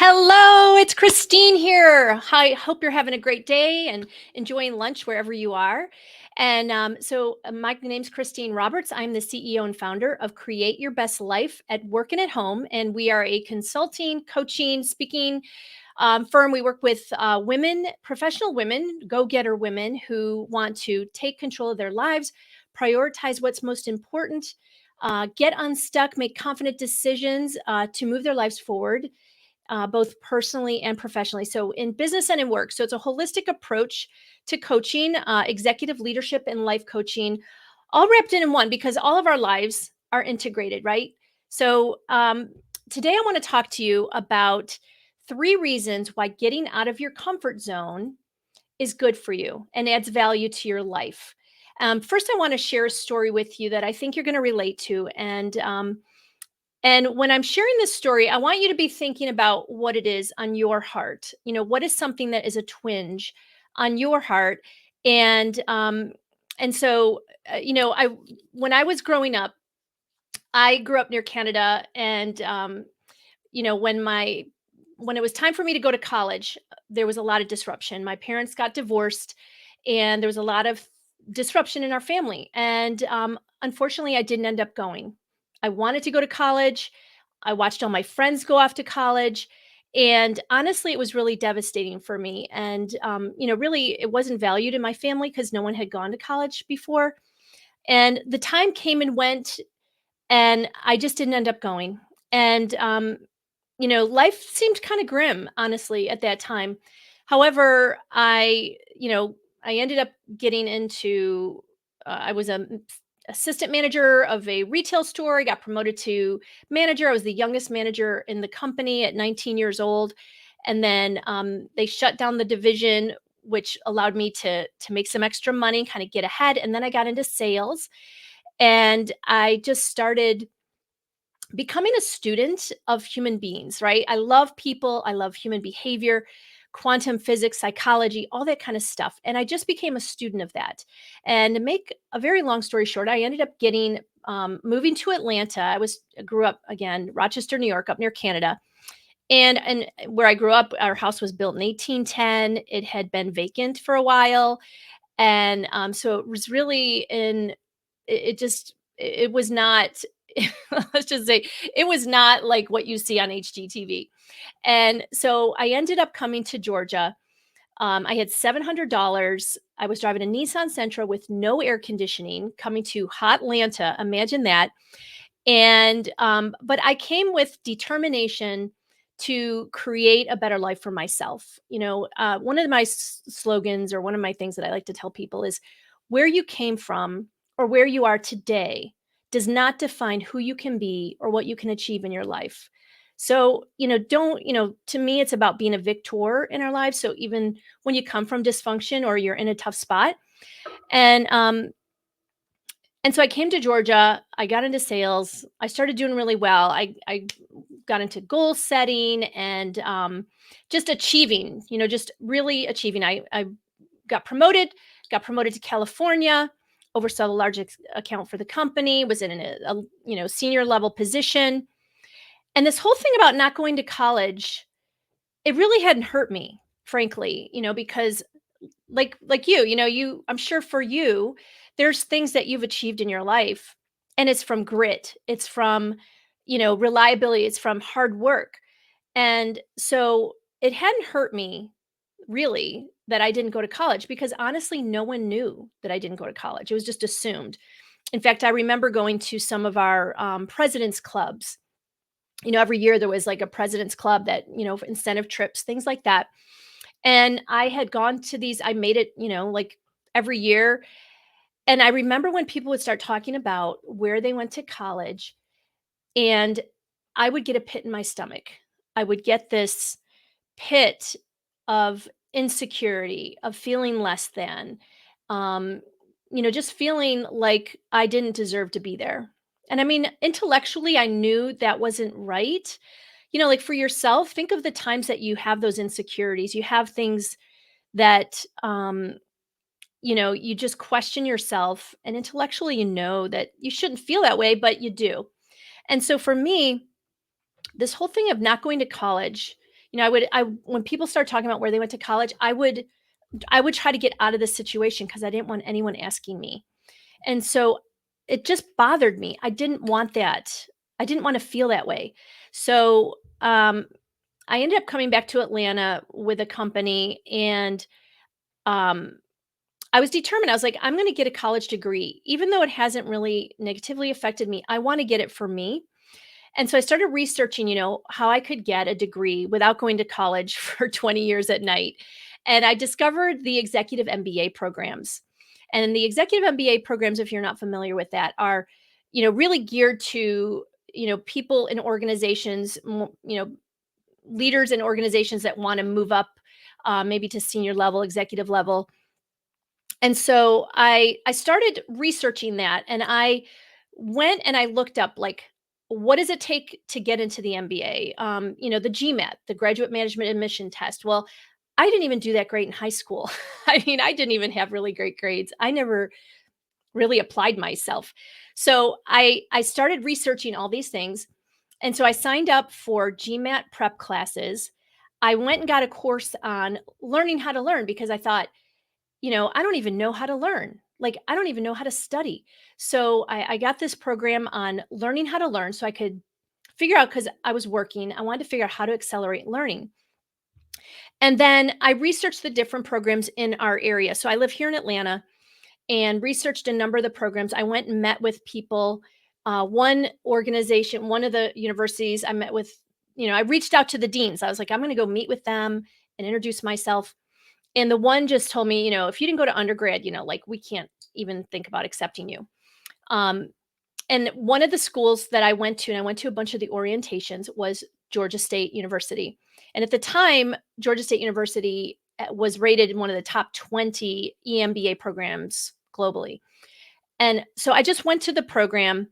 Hello, it's Christine here. Hi, hope you're having a great day and enjoying lunch wherever you are. My name's Christine Roberts. I'm the CEO and founder of Create Your Best Life at Work and at Home. And we are a consulting, coaching, speaking firm. We work with women, professional women, go getter women who want to take control of their lives, prioritize what's most important, get unstuck, make confident decisions to move their lives forward both personally and professionally. So, in business and in work. So, it's a holistic approach to coaching, executive leadership, and life coaching, all wrapped in one because all of our lives are integrated, right? So, today I want to talk to you about three reasons why getting out of your comfort zone is good for you and adds value to your life. First, I want to share a story with you that I think you're going to relate to. And when I'm sharing this story, I want you to be thinking about what it is on your heart. What is something that is a twinge on your heart? And I when I was growing up, I grew up near Canada, and you know, when my when it was time for me to go to college, there was a lot of disruption. My parents got divorced, and there was a lot of disruption in our family. And unfortunately, I didn't end up going. I wanted to go to college. I watched all my friends go off to college. And honestly, it was really devastating for me. And, really, it wasn't valued in my family because no one had gone to college before. And the time came and went, and I just didn't end up going. And, life seemed kind of grim, honestly, at that time. However, I ended up getting into, I was a assistant manager of a retail store. I got promoted to manager. I was the youngest manager in the company at 19 years old. And then they shut down the division, which allowed me to make some extra money, kind of get ahead. And then I got into sales, and I just started becoming a student of human beings, right? I love people, I love human behavior, quantum physics, psychology, all that kind of stuff. And I just became a student of that. And to make a very long story short, I ended up getting moving to Atlanta. I grew up again, Rochester, New York, up near Canada. And where I grew up, our house was built in 1810. It had been vacant for a while. And so it was really in it just it was not let's just say it was not like what you see on HGTV. And so I ended up coming to Georgia. I had $700. I was driving a Nissan Sentra with no air conditioning, coming to hot Atlanta. Imagine that. And but I came with determination to create a better life for myself. One of my slogans, or one of my things that I like to tell people, is where you came from or where you are today does not define who you can be or what you can achieve in your life. So, don't, to me, it's about being a victor in our lives. So even when you come from dysfunction or you're in a tough spot, and and so I came to Georgia, I got into sales, I started doing really well. I got into goal setting and just achieving, just really achieving. I got promoted, to California, oversaw the largest account for the company, was in a senior level position. And this whole thing about not going to college, it really hadn't hurt me, frankly, because like I'm sure for you, there's things that you've achieved in your life, and it's from grit, it's from, reliability, it's from hard work. And so it hadn't hurt me really that I didn't go to college, because honestly no one knew that I didn't go to college. It was just assumed. In fact, I remember going to some of our president's clubs. Every year there was like a president's club that, incentive trips, things like that. And I had gone to these, I made it, like every year. And I remember when people would start talking about where they went to college, and I would get a pit in my stomach. I would get this pit of insecurity, of feeling less than, um, just feeling like I didn't deserve to be there. And I mean, intellectually, I knew that wasn't right. Like for yourself, think of the times that you have those insecurities. You have things that, you just question yourself, and intellectually, you know that you shouldn't feel that way, but you do. And so for me, this whole thing of not going to college, I when people start talking about where they went to college, I would try to get out of the situation because I didn't want anyone asking me. And so it just bothered me. I didn't want that. I didn't want to feel that way. So I ended up coming back to Atlanta with a company, and um, I was determined. I was like, I'm going to get a college degree, even though it hasn't really negatively affected me. I want to get it for me. And so I started researching, how I could get a degree without going to college for 20 years at night. And I discovered the executive MBA programs. And the executive MBA programs, if you're not familiar with that, are, really geared to, people in organizations, leaders in organizations that want to move up, maybe to senior level, executive level. And so I started researching that, and I went and I looked up, like, what does it take to get into the MBA? The GMAT, the Graduate Management Admission Test. Well, I didn't even do that great in high school. I mean, I didn't even have really great grades. I never really applied myself. So I started researching all these things. And so I signed up for GMAT prep classes. I went and got a course on learning how to learn because I thought, I don't even know how to learn. Like, I don't even know how to study. So I got this program on learning how to learn so I could figure out, because I was working, I wanted to figure out how to accelerate learning. And then I researched the different programs in our area. So I live here in Atlanta and researched a number of the programs. I went and met with people. One organization, one of the universities I met with, I reached out to the deans. I was like, I'm going to go meet with them and introduce myself. And the one just told me, if you didn't go to undergrad, like, we can't even think about accepting you. Um, and one of the schools that I went to, and I went to a bunch of the orientations, was Georgia State University. And at the time, Georgia State University was rated in one of the top 20 EMBA programs globally. And so I just went to the program.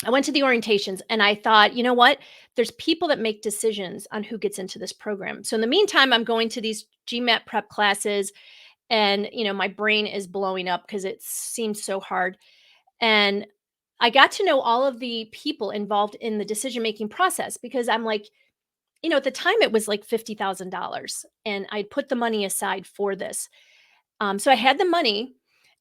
I went to the orientations and I thought, you know what? There's people that make decisions on who gets into this program. So in the meantime, I'm going to these GMAT prep classes, and my brain is blowing up because it seemed so hard. And I got to know all of the people involved in the decision making process, because I'm like, at the time it was like $50,000, and I put the money aside for this. So I had the money,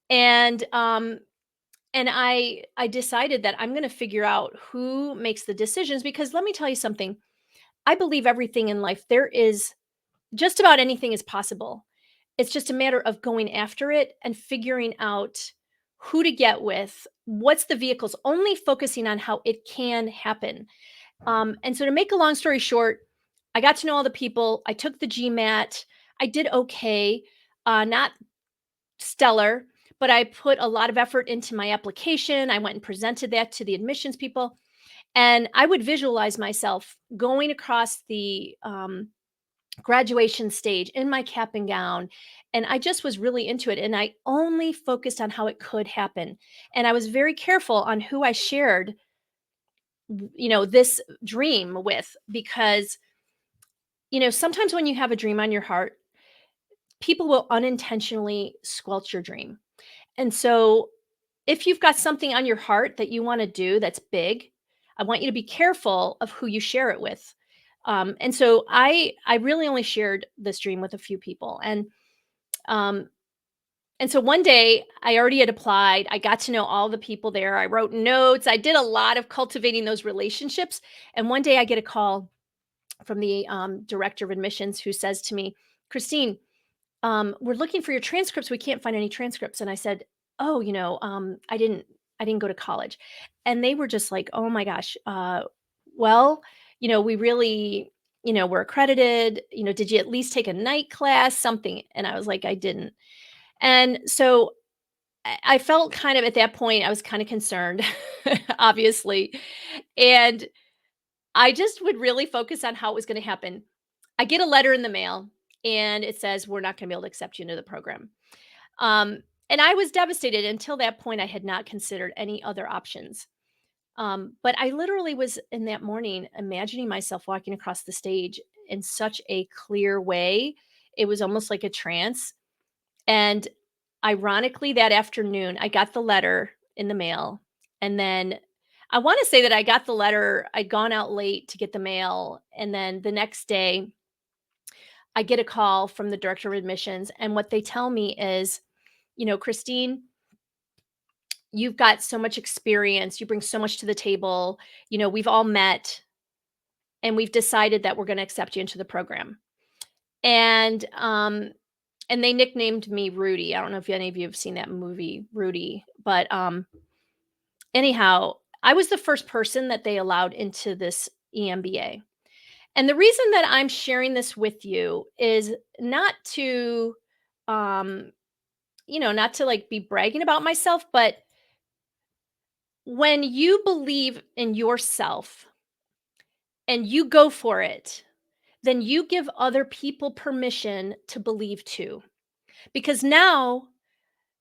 and I decided that I'm going to figure out who makes the decisions, because let me tell you something. I believe everything in life, there is just about anything is possible. It's just a matter of going after it and figuring out who to get with, what's the vehicles, only focusing on how it can happen. And so, to make a long story short, I got to know all the people. I took the GMAT. I did okay, not stellar, but I put a lot of effort into my application. I went and presented that to the admissions people, and I would visualize myself going across the graduation stage in my cap and gown. And I just was really into it. And I only focused on how it could happen. And I was very careful on who I shared, this dream with, because, sometimes when you have a dream on your heart, people will unintentionally squelch your dream. And so if you've got something on your heart that you want to do that's big, I want you to be careful of who you share it with. And so I really only shared this dream with a few people. Um, and so one day I already had applied. I got to know all the people there. I wrote notes. I did a lot of cultivating those relationships. And one day I get a call from the director of admissions, who says to me, Christine, we're looking for your transcripts. We can't find any transcripts. And I said, oh, I didn't go to college. And they were just like, oh my gosh, well, we really, we're accredited. Did you at least take a night class, something? And I was like, I didn't. And so I felt kind of, at that point, I was kind of concerned, obviously. And I just would really focus on how it was going to happen. I get a letter in the mail, and it says, we're not going to be able to accept you into the program. Um, and I was devastated. Until that point, I had not considered any other options. But I literally was, in that morning, imagining myself walking across the stage in such a clear way. It was almost like a trance. And ironically, that afternoon, I got the letter in the mail. And then I want to say that I got the letter, I'd gone out late to get the mail. And then the next day, I get a call from the director of admissions, and what they tell me is, Christine, you've got so much experience. You bring so much to the table. We've all met and we've decided that we're going to accept you into the program. And, and they nicknamed me Rudy. I don't know if any of you have seen that movie, Rudy, but, anyhow, I was the first person that they allowed into this EMBA. And the reason that I'm sharing this with you is not to, um, not to like be bragging about myself, but when you believe in yourself and you go for it, then you give other people permission to believe too. Because now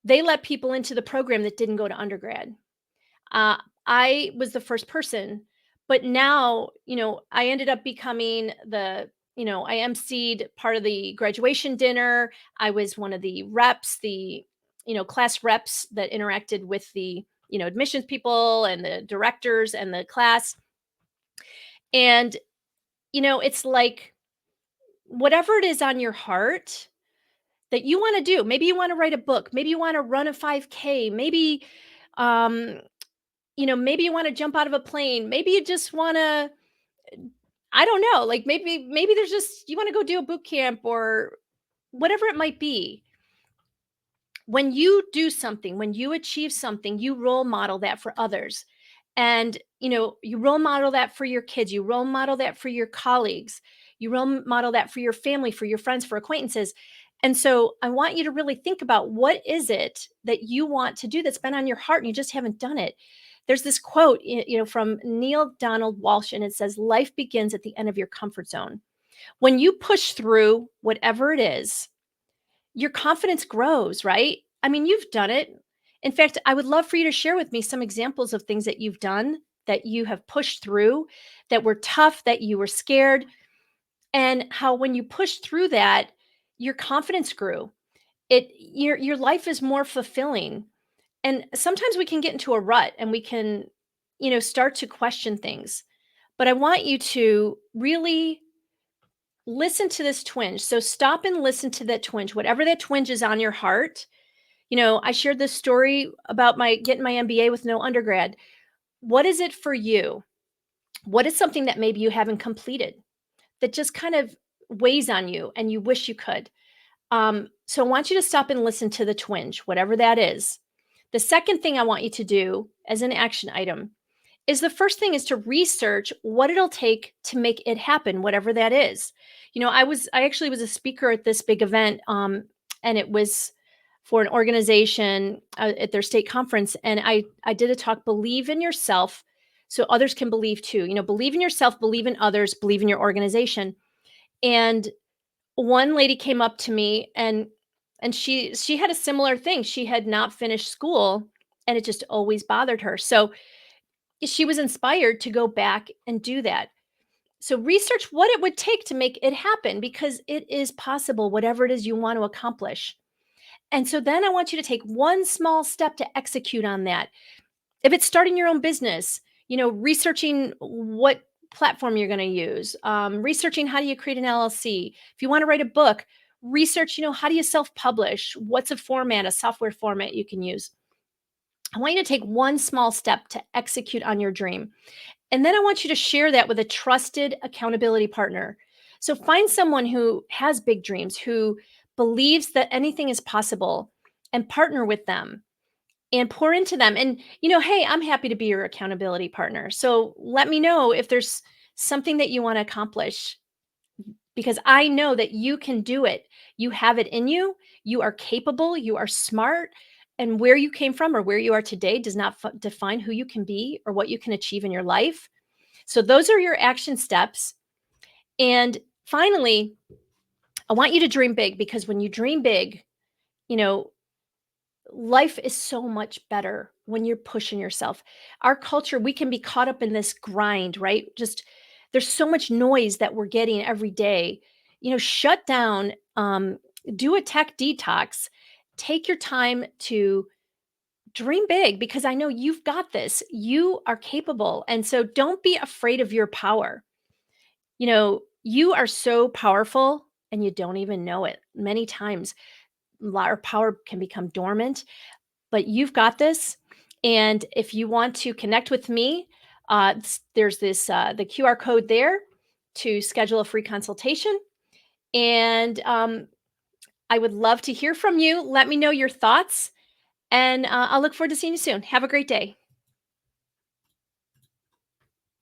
they let people into the program that didn't go to undergrad. Uh, I was the first person, but now, I ended up becoming I emceed part of the graduation dinner. I was one of the reps, class reps that interacted with the, admissions people and the directors and the class. And, it's like whatever it is on your heart that you want to do, maybe you want to write a book, maybe you want to run a 5K, maybe, um, maybe you wanna jump out of a plane. Maybe you just wanna I don't know, like, maybe there's just you wanna go do a boot camp or whatever it might be. When you do something, when you achieve something, you role model that for others. And, you role model that for your kids, you role model that for your colleagues, you role model that for your family, for your friends, for acquaintances. And so I want you to really think about what is it that you want to do that's been on your heart and you just haven't done it. There's this quote, from Neil Donald Walsh, and it says, "Life begins at the end of your comfort zone." When you push through whatever it is, your confidence grows, right? I mean, you've done it. In fact, I would love for you to share with me some examples of things that you've done, that you have pushed through, that were tough, that you were scared, and how when you pushed through that, your confidence grew. Your life is more fulfilling. And sometimes we can get into a rut and we can, start to question things. But I want you to really listen to this twinge. So stop and listen to that twinge, whatever that twinge is on your heart. I shared this story about my getting my MBA with no undergrad. What is it for you? What is something that maybe you haven't completed that just kind of weighs on you and you wish you could? So I want you to stop and listen to the twinge, whatever that is. The second thing I want you to do as an action item is the first thing is to research what it'll take to make it happen, whatever that is. I actually was a speaker at this big event, and it was for an organization at their state conference, and I did a talk, believe in yourself, so others can believe too. Believe in yourself, believe in others, believe in your organization. And one lady came up to me, and she had a similar thing. She had not finished school, and it just always bothered her. So she was inspired to go back and do that. So research what it would take to make it happen, because it is possible, whatever it is you want to accomplish. And so then I want you to take one small step to execute on that. If it's starting your own business, researching what platform you're going to use, researching how do you create an LLC. If you want to write a book, research, how do you self-publish? What's a format, a software format you can use? I want you to take one small step to execute on your dream. And then I want you to share that with a trusted accountability partner. So find someone who has big dreams, who believes that anything is possible, and partner with them and pour into them. And, hey, I'm happy to be your accountability partner. So let me know if there's something that you want to accomplish, because I know that you can do it. You have it in you. You are capable. You are smart. And where you came from or where you are today does not define who you can be or what you can achieve in your life. So those are your action steps. And finally, I want you to dream big, because when you dream big, you know, life is so much better when you're pushing yourself. Our culture, we can be caught up in this grind, right? Just there's so much noise that we're getting every day. Shut down, do a tech detox, take your time to dream big, because I know you've got this. You are capable. And so don't be afraid of your power. You are so powerful. and you don't even know it. Many times, our power can become dormant, but you've got this. And if you want to connect with me, there's this the QR code there to schedule a free consultation. And I would love to hear from you. Let me know your thoughts, and I'll look forward to seeing you soon. Have a great day.